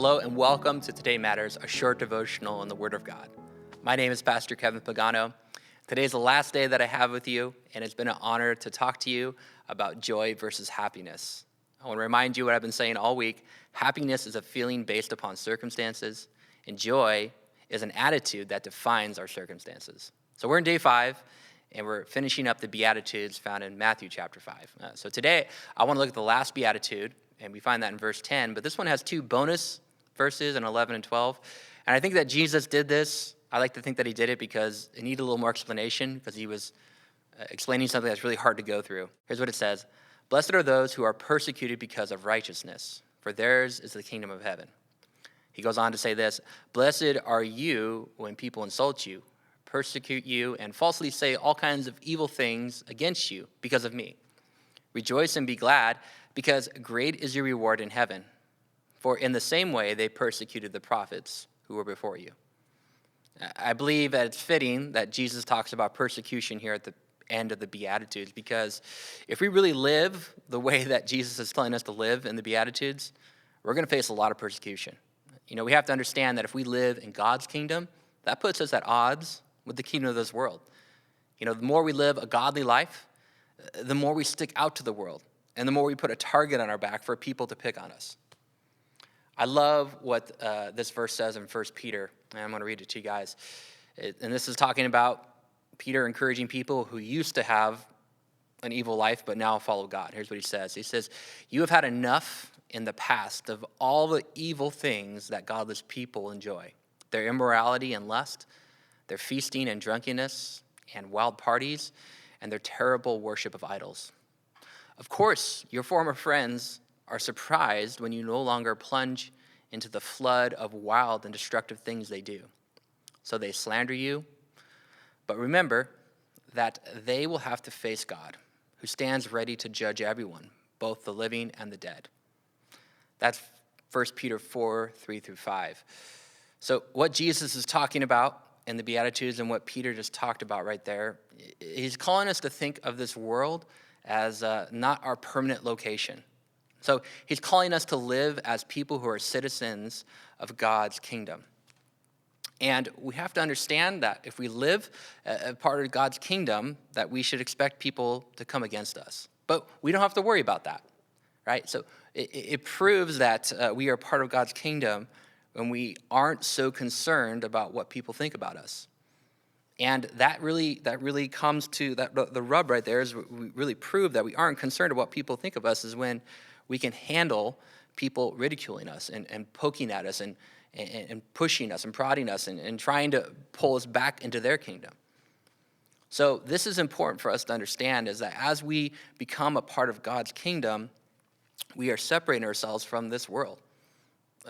Hello and welcome to Today Matters, a short devotional on the Word of God. My name is Pastor Kevin Pagano. Today is the last day that I have with you, and it's been an honor to talk to you about joy versus happiness. I want to remind you what I've been saying all week. Happiness is a feeling based upon circumstances, and joy is an attitude that defines our circumstances. So we're in day 5, and we're finishing up the Beatitudes found in Matthew chapter 5. So today, I want to look at the last Beatitude, and we find that in verse 10, but this one has 2 bonus verses in 11 and 12. And I think that Jesus did this. I like to think that he did it because it needed a little more explanation, because he was explaining something that's really hard to go through. Here's what it says. Blessed are those who are persecuted because of righteousness, for theirs is the kingdom of heaven. He goes on to say this, blessed are you when people insult you, persecute you, and falsely say all kinds of evil things against you because of me. Rejoice and be glad, because great is your reward in heaven. For in the same way they persecuted the prophets who were before you. I believe that it's fitting that Jesus talks about persecution here at the end of the Beatitudes, because if we really live the way that Jesus is telling us to live in the Beatitudes, we're going to face a lot of persecution. You know, we have to understand that if we live in God's kingdom, that puts us at odds with the kingdom of this world. You know, the more we live a godly life, the more we stick out to the world, and the more we put a target on our back for people to pick on us. I love what this verse says in 1 Peter, and I'm going to read it to you guys. And this is talking about Peter encouraging people who used to have an evil life but now follow God. Here's what he says. He says, you have had enough in the past of all the evil things that godless people enjoy. Their immorality and lust, their feasting and drunkenness and wild parties, and their terrible worship of idols. Of course, your former friends are surprised when you no longer plunge into the flood of wild and destructive things they do. So they slander you. But remember that they will have to face God, who stands ready to judge everyone, both the living and the dead. That's 1 Peter 4, 3 through 5. So what Jesus is talking about in the Beatitudes and what Peter just talked about right there, he's calling us to think of this world as not our permanent location. So he's calling us to live as people who are citizens of God's kingdom. And we have to understand that if we live a part of God's kingdom, that we should expect people to come against us. But we don't have to worry about that, right? So it proves that we are part of God's kingdom when we aren't so concerned about what people think about us. And that really comes to that. The rub right there is we really prove that we aren't concerned about what people think of us is when we can handle people ridiculing us and poking at us and pushing us and prodding us and trying to pull us back into their kingdom. So this is important for us to understand, is that as we become a part of God's kingdom, we are separating ourselves from this world.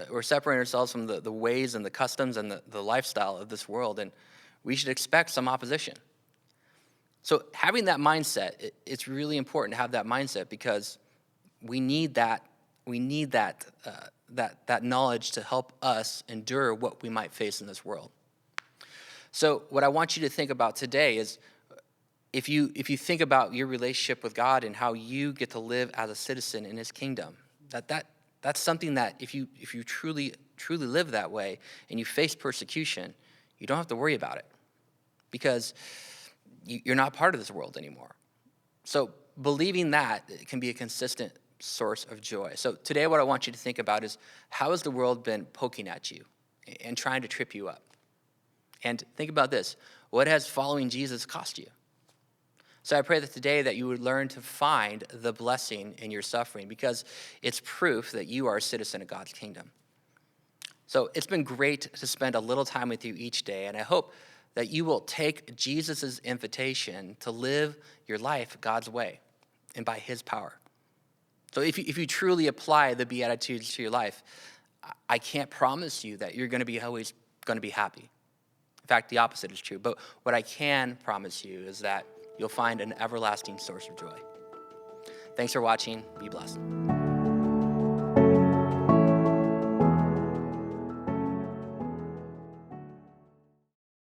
We're separating ourselves from the ways and the customs and the lifestyle of this world, and we should expect some opposition. So having that mindset, it's really important to have that mindset, because we need that knowledge to help us endure what we might face in this world. So what I want you to think about today is, if you think about your relationship with God and how you get to live as a citizen in his kingdom, that's something that if you truly live that way and you face persecution, you don't have to worry about it, because you're not part of this world anymore. So believing that can be a consistent source of joy. So today what I want you to think about is, how has the world been poking at you and trying to trip you up? And think about this. What has following Jesus cost you? So I pray that today that you would learn to find the blessing in your suffering, because it's proof that you are a citizen of God's kingdom. So it's been great to spend a little time with you each day, and I hope that you will take Jesus' invitation to live your life God's way and by his power. So if you truly apply the Beatitudes to your life, I can't promise you that you're going to be always going to be happy. In fact, the opposite is true. But what I can promise you is that you'll find an everlasting source of joy. Thanks for watching. Be blessed.